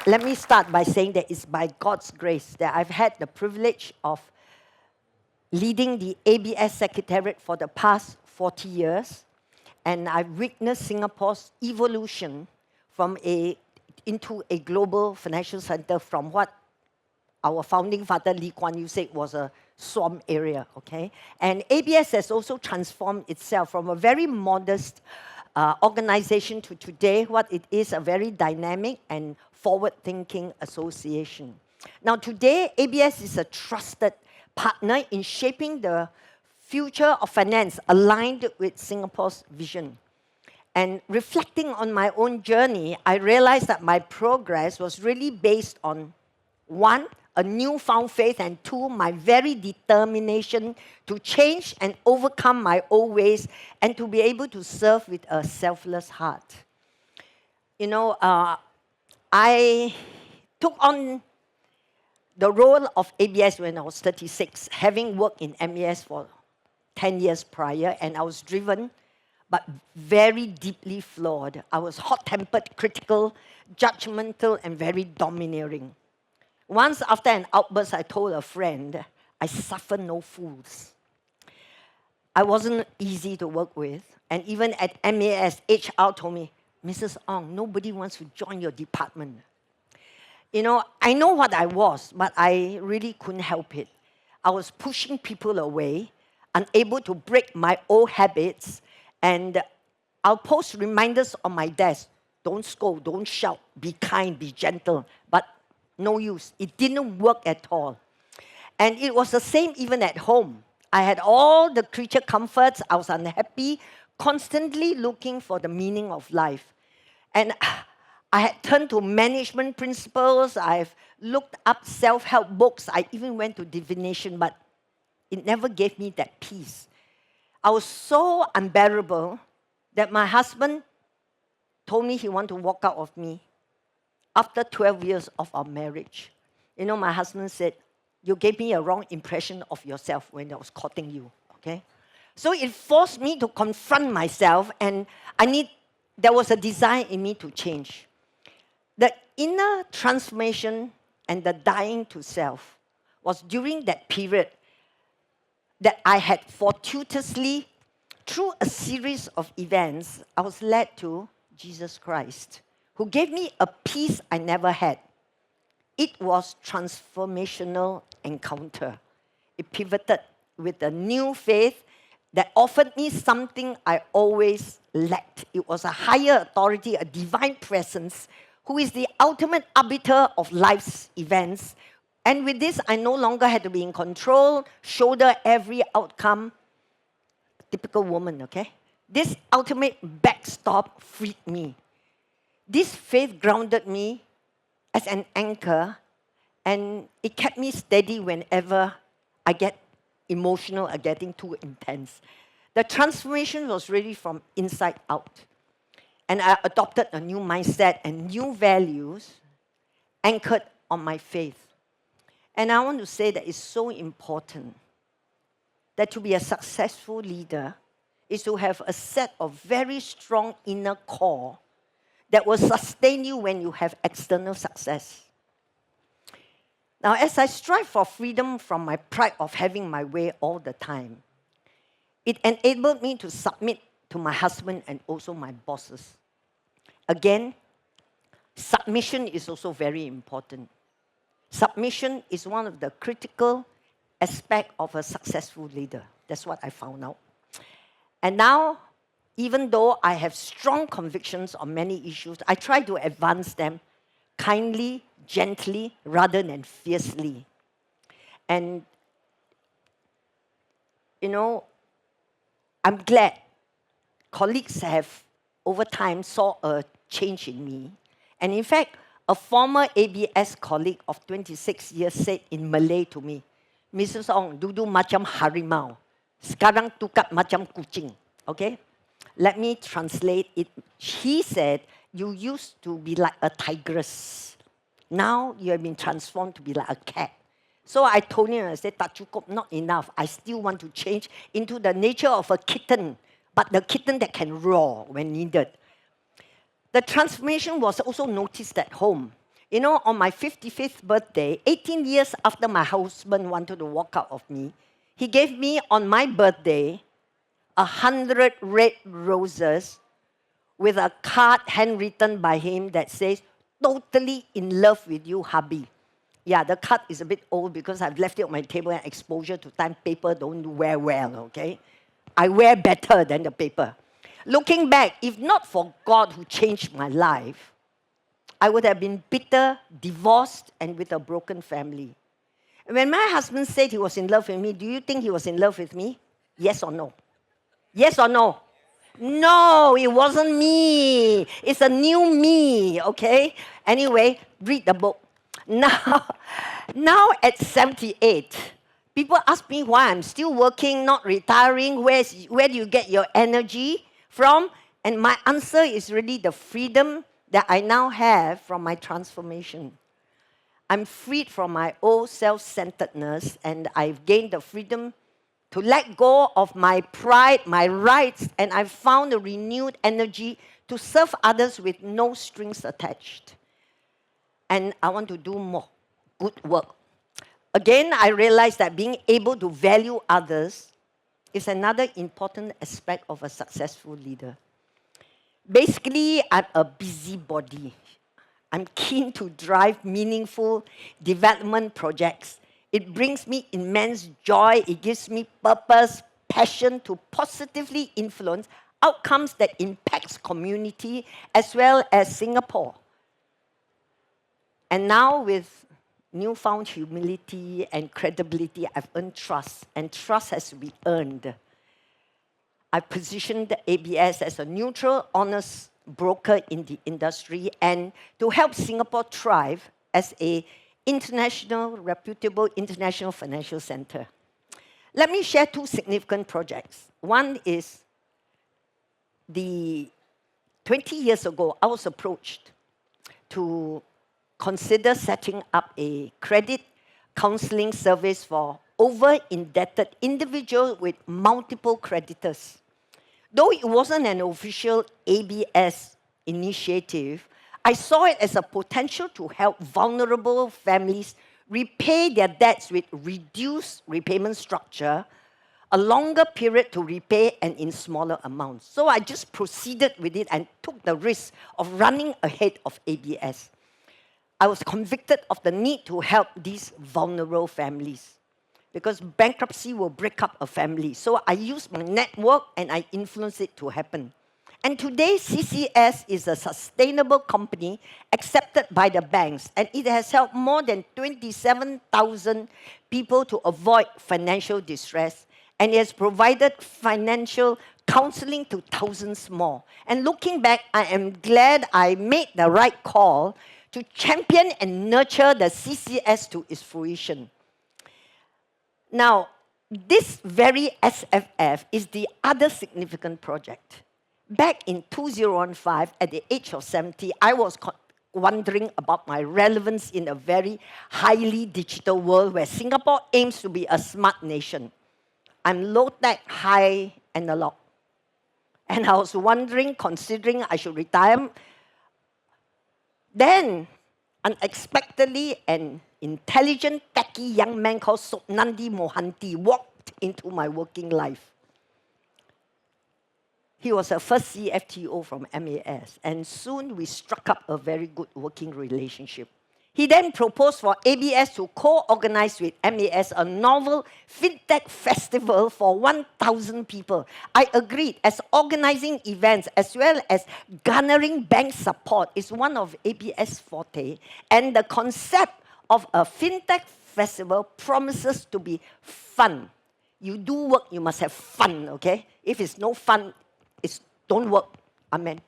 let me start by saying that it's by God's grace that I've had the privilege of leading the ABS Secretariat for the past 40 years. And I've witnessed Singapore's evolution into a global financial center from what our founding father Lee Kuan Yew said was a swamp area, okay? And ABS has also transformed itself from a very modest organization to today, what it is, a very dynamic and forward-thinking association. Now today, ABS is a trusted partner in shaping the future of finance aligned with Singapore's vision. And reflecting on my own journey, I realized that my progress was really based on, one, a newfound faith, and two, my very determination to change and overcome my old ways and to be able to serve with a selfless heart. You know, I took on the role of ABS when I was 36, having worked in MAS for 10 years prior, and I was driven but very deeply flawed. I was hot-tempered, critical, judgmental, and very domineering. Once after an outburst, I told a friend, I suffer no fools. I wasn't easy to work with, and even at MAS, HR told me, Mrs. Ong, nobody wants to join your department. You know, I know what I was, but I really couldn't help it. I was pushing people away, unable to break my old habits, and I'll post reminders on my desk. Don't scold, don't shout, be kind, be gentle. But no use. It didn't work at all. And it was the same even at home. I had all the creature comforts. I was unhappy, constantly looking for the meaning of life. And I had turned to management principles. I've looked up self-help books. I even went to divination, but it never gave me that peace. I was so unbearable that my husband told me he wanted to walk out of me after 12 years of our marriage. You know, my husband said, you gave me a wrong impression of yourself when I was courting you, okay? So it forced me to confront myself, and there was a desire in me to change. The inner transformation and the dying to self was during that period that I had fortuitously, through a series of events, I was led to Jesus Christ, who gave me a peace I never had. It was transformational encounter. It pivoted with a new faith that offered me something I always lacked. It was a higher authority, a divine presence, who is the ultimate arbiter of life's events. And with this, I no longer had to be in control, shoulder every outcome. Typical woman, okay? This ultimate backstop freed me. This faith grounded me as an anchor, and it kept me steady whenever I get emotional or getting too intense. The transformation was really from inside out. And I adopted a new mindset and new values anchored on my faith. And I want to say that it's so important that to be a successful leader is to have a set of very strong inner core that will sustain you when you have external success. Now, as I strive for freedom from my pride of having my way all the time, it enabled me to submit to my husband and also my bosses. Again, submission is also very important. Submission is one of the critical aspects of a successful leader. That's what I found out. And now, even though I have strong convictions on many issues, I try to advance them kindly, gently, rather than fiercely. And, you know, I'm glad colleagues have, over time, saw a change in me. And in fact, a former ABS colleague of 26 years said in Malay to me, Mrs. Ong, dulu macam harimau, sekarang tukar macam kucing. Okay? Let me translate it. He said, you used to be like a tigress. Now you have been transformed to be like a cat. So I told him, I said, tak cukup, not enough. I still want to change into the nature of a kitten, but the kitten that can roar when needed. The transformation was also noticed at home. You know, on my 55th birthday, 18 years after my husband wanted to walk out of me, he gave me on my birthday 100 red roses with a card handwritten by him that says, "Totally in love with you, hubby." Yeah, the card is a bit old because I've left it on my table and exposure to time paper don't wear well, okay? I wear better than the paper. Looking back, if not for God who changed my life, I would have been bitter, divorced, and with a broken family. When my husband said he was in love with me, do you think he was in love with me? Yes or no? Yes or no? No, it wasn't me. It's a new me, okay? Anyway, read the book. Now at 78, people ask me why I'm still working, not retiring. Where do you get your energy from? And my answer is really the freedom that I now have from my transformation. I'm freed from my old self-centeredness, and I've gained the freedom to let go of my pride, my rights, and I've found a renewed energy to serve others with no strings attached. And I want to do more good work. Again, I realized that being able to value others is another important aspect of a successful leader. Basically, I'm a busybody. I'm keen to drive meaningful development projects. It brings me immense joy. It gives me purpose, passion to positively influence outcomes that impacts community as well as Singapore. And now with newfound humility and credibility, I've earned trust, and trust has to be earned. I positioned the ABS as a neutral, honest broker in the industry and to help Singapore thrive as a reputable international financial center. Let me share two significant projects. One is 20 years ago, I was approached to consider setting up a credit counseling service for over-indebted individuals with multiple creditors. Though it wasn't an official ABS initiative, I saw it as a potential to help vulnerable families repay their debts with reduced repayment structure, a longer period to repay, and in smaller amounts. So I just proceeded with it and took the risk of running ahead of ABS. I was convicted of the need to help these vulnerable families because bankruptcy will break up a family. So I used my network and I influenced it to happen. And today, CCS is a sustainable company accepted by the banks, and it has helped more than 27,000 people to avoid financial distress, and it has provided financial counseling to thousands more. And looking back, I am glad I made the right call to champion and nurture the CCS to its fruition. Now, this very SFF is the other significant project. Back in 2015, at the age of 70, I was wondering about my relevance in a very highly digital world where Singapore aims to be a smart nation. I'm low-tech, high analog. And I was wondering, considering I should retire. Then, unexpectedly, an intelligent, techie young man called Nandi Mohanty walked into my working life. He was a first CFTO from MAS, and soon we struck up a very good working relationship. He then proposed for ABS to co-organize with MAS a novel FinTech Festival for 1,000 people. I agreed, as organizing events as well as garnering bank support is one of ABS' forte, and the concept of a FinTech Festival promises to be fun. You do work, you must have fun, okay? If it's no fun, don't work. Amen.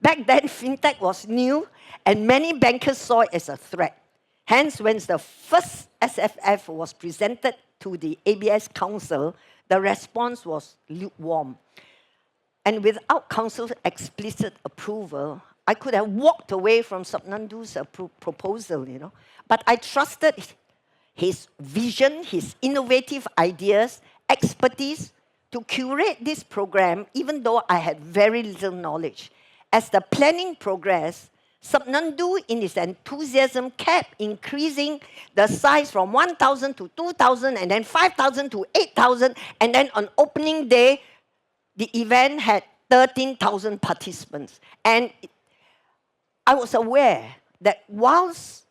Back then, FinTech was new, and many bankers saw it as a threat. Hence, when the first SFF was presented to the ABS Council, the response was lukewarm. And without Council's explicit approval, I could have walked away from Sabnandu's proposal, But I trusted his vision, his innovative ideas, expertise, to curate this program, even though I had very little knowledge. As the planning progressed, Subnandu, in his enthusiasm, kept increasing the size from 1,000 to 2,000, and then 5,000 to 8,000, and then on opening day, the event had 13,000 participants. And I was aware that whilst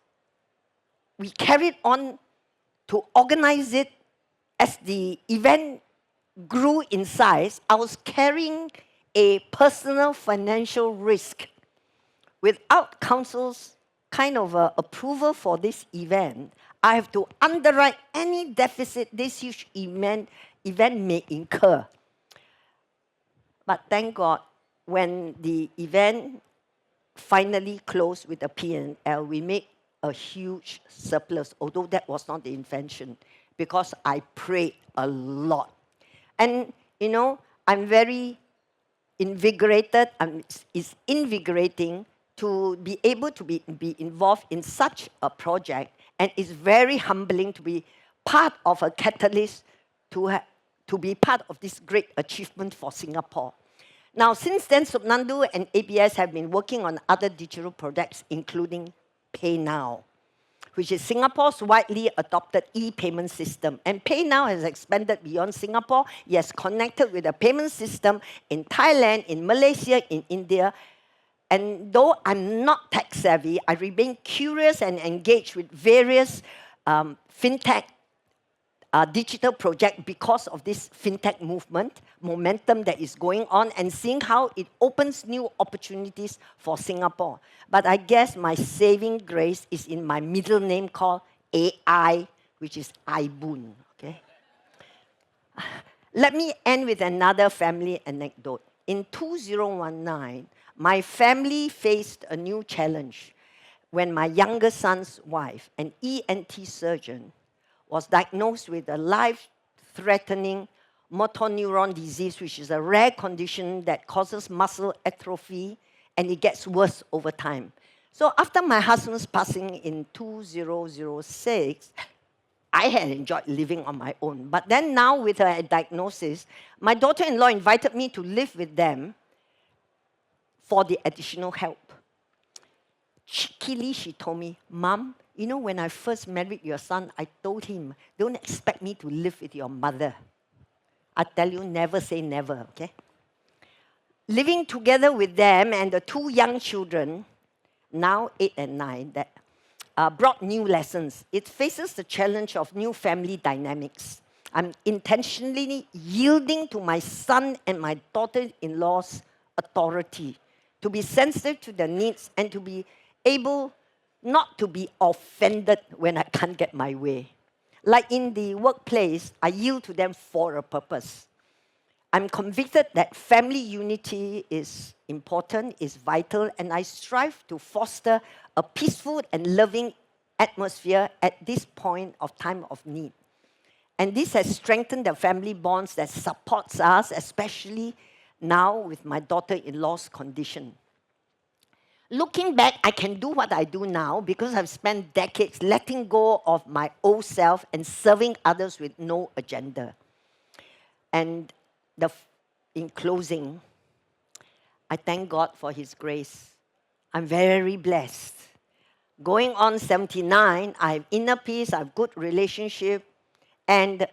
we carried on to organize it as the event grew in size, I was carrying a personal financial risk. Without council's kind of approval for this event, I have to underwrite any deficit this huge event may incur. But thank God, when the event finally closed with a P&L, we made a huge surplus, although that was not the intention, because I prayed a lot. And, you know, I'm very invigorated, it's invigorating to be able to be involved in such a project, and it's very humbling to be part of a catalyst to be part of this great achievement for Singapore. Now, since then, Subnandu and ABS have been working on other digital products, including PayNow, which is Singapore's widely adopted e-payment system. And PayNow has expanded beyond Singapore. It has connected with a payment system in Thailand, in Malaysia, in India. And though I'm not tech savvy, I remain curious and engaged with various fintech digital projects because of this fintech momentum that is going on, and seeing how it opens new opportunities for Singapore. But I guess my saving grace is in my middle name called AI, which is Ai Boon. Okay? Let me end with another family anecdote. In 2019, my family faced a new challenge when my younger son's wife, an ENT surgeon, was diagnosed with a life-threatening motor neuron disease, which is a rare condition that causes muscle atrophy, and it gets worse over time. So after my husband's passing in 2006, I had enjoyed living on my own. But then now with her diagnosis, my daughter-in-law invited me to live with them for the additional help. Cheekily, she told me, "Mom, you know, when I first married your son, I told him, don't expect me to live with your mother. I tell you, never say never, okay?" Living together with them and the two young children, now 8 and 9, that brought new lessons. It faces the challenge of new family dynamics. I'm intentionally yielding to my son and my daughter-in-law's authority, to be sensitive to their needs and to be able not to be offended when I can't get my way. Like in the workplace, I yield to them for a purpose. I'm convicted that family unity is important, is vital, and I strive to foster a peaceful and loving atmosphere at this point of time of need. And this has strengthened the family bonds that supports us, especially now with my daughter-in-law's condition. Looking back, I can do what I do now because I've spent decades letting go of my old self and serving others with no agenda. And in closing, I thank God for His grace. I'm very blessed. Going on 79, I have inner peace, I have good relationship, and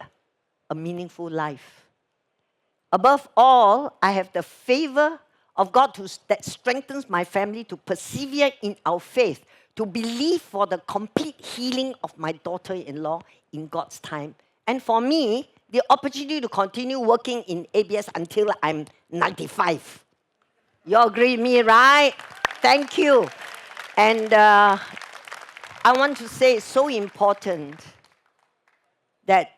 a meaningful life. Above all, I have the favor of God that strengthens my family to persevere in our faith, to believe for the complete healing of my daughter-in-law in God's time. And for me, the opportunity to continue working in ABS until I'm 95. You all agree with me, right? Thank you. And I want to say it's so important that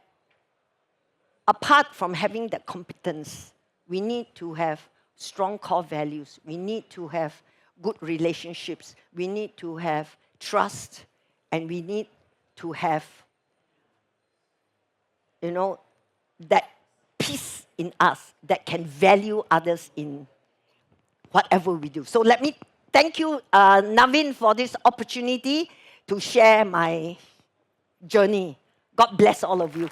apart from having that competence, we need to have strong core values. We need to have good relationships. We need to have trust. And we need to have, that peace in us that can value others in whatever we do. So let me thank you, Navin, for this opportunity to share my journey. God bless all of you.